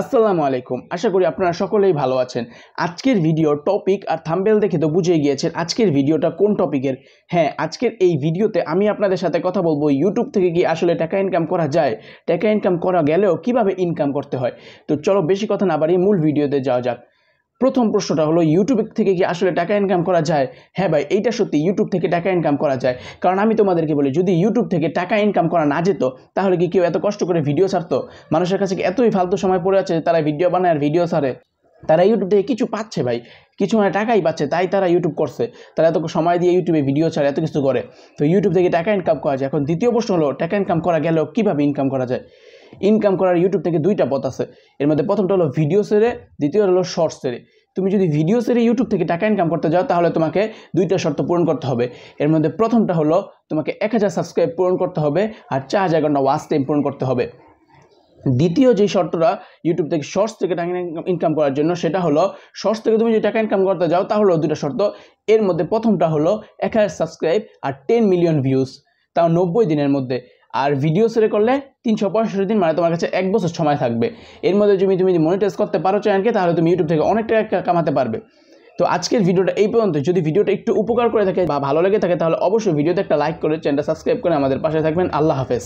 আসসালামু আলাইকুম। আশা করি আপনারা সকলেই ভালো আছেন। আজকের ভিডিওর টপিক আর থাম্বনেল দেখে তো বুঝেই গিয়েছেন আজকের ভিডিওটা কোন টপিকের। হ্যাঁ, আজকের এই ভিডিওতে আমি আপনাদের সাথে কথা বলবো ইউটিউব থেকে কি আসলে টাকা ইনকাম করা যায়, টাকা ইনকাম করা গেলেও কিভাবে ইনকাম করতে হয়। তো চলো বেশি কথা না বাড়িয়ে মূল ভিডিওতে যাওয়া যাক। প্রথম প্রশ্নটা হলো ইউটিউব থেকে কি আসলে টাকা ইনকাম করা যায়? হ্যাঁ ভাই, এইটা সত্যি, ইউটিউব থেকে টাকা ইনকাম করা যায়। কারণ আমি তোমাদেরকে বলি, যদি ইউটিউব থেকে টাকা ইনকাম করা না যেত তাহলে কি কেউ এত কষ্ট করে ভিডিও ছাড়তো? মানুষের কাছে কি এতই ফালতু সময় পড়ে আছে তারা ভিডিও বানায় আর ভিডিও ছাড়ে? তারা ইউটিউব থেকে কিছু পাচ্ছে ভাই, কিছু মানে টাকাই পাচ্ছে, তাই তারা ইউটিউব করছে। তারা এত সময় দিয়ে ইউটিউবে ভিডিও ছাড়ে, এত কিছু করে। তো ইউটিউব থেকে টাকা ইনকাম করা যায়। এখন দ্বিতীয় প্রশ্ন হলো টাকা ইনকাম করা গেলেও কীভাবে ইনকাম করা যায়। ইনকাম করার ইউটিউব থেকে দুইটা পথ আছে। এর মধ্যে প্রথমটা হলো ভিডিও ছেড়ে, দ্বিতীয় হলো শর্টস ছেড়ে। তুমি যদি ভিডিও ছেড়ে ইউটিউব থেকে টাকা ইনকাম করতে যাও তাহলে তোমাকে দুইটা শর্ত পূরণ করতে হবে। এর মধ্যে প্রথমটা হলো তোমাকে 1000 সাবস্ক্রাইব পূরণ করতে হবে আর 4000 ঘন্টা ওয়াচ টাইম পূরণ করতে হবে। দ্বিতীয় যে শর্তটা ইউটিউব থেকে শর্টস থেকে টাকা ইনকাম করার জন্য, সেটা হলো শর্টস থেকে তুমি যদি টাকা ইনকাম করতে যাও তাহলে দুটো শর্ত। এর মধ্যে প্রথমটা হলো 1000 সাবস্ক্রাইব আর 10 মিলিয়ন ভিউজ, তাও 90 দিনের মধ্যে। আর ভিডিও ছেড়ে করলে 365 দিন, মানে তোমার কাছে 1 বছর সময় থাকবে। এর মধ্যে তুমি মনিটাইজ করতে পারো চ্যানেলকে, তাহলে তুমি ইউটিউব থেকে অনেক টাকা কামাতে পারবে। তো আজকের ভিডিওটা এই পর্যন্ত। যদি ভিডিওটা একটু উপকার করে থাকে বা ভালো লেগে থাকে তাহলে অবশ্যই ভিডিওতে একটা লাইক করে চ্যানেলটা সাবস্ক্রাইব করে আমাদের পাশে থাকবেন। আল্লাহ হাফেজ।